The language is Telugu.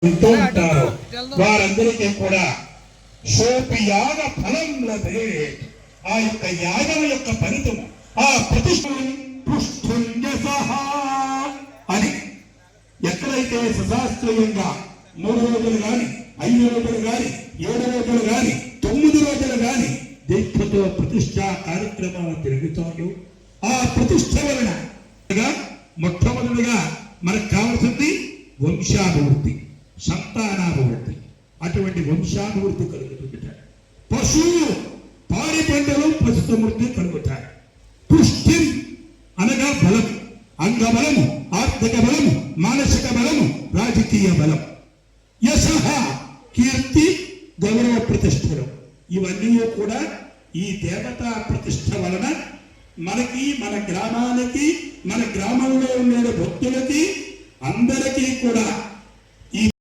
ఉంటారు వారందరికీ కూడా శోభియాగ ఫలం లభే. ఆ యొక్క యాగం యొక్క ఫలితము ఆ ప్రతిష్ఠ అని ఎక్కడైతే సశాస్త్రీయంగా 3 రోజులు గాని 5 రోజులు గాని 7 రోజులు గాని 9 రోజులు గాని దీక్షతో ప్రతిష్ఠా కార్యక్రమం జరుగుతాడు. ఆ ప్రతిష్ఠ వలన మొట్టమొదటిగా మనకు కావాల్సింది వంశాభివృద్ధి, సంతానాభివృద్ధి. అటువంటి వంశాభివృద్ధి కలుగుతుంటాయి. పశువు పాడి పంటలు పశు సమృద్ధి కలుగుతాయి. పుష్టి అనగా బలం, అంగబలము, ఆర్థిక బలము, మానసిక బలము, రాజకీయ బలం. యశః కీర్తి, గౌరవ ప్రతిష్టలు ఇవన్నీ కూడా ఈ దేవతా ప్రతిష్ట వలన మనకి, మన గ్రామానికి, మన గ్రామంలో ఉండే భక్తులకి అందరికీ కూడా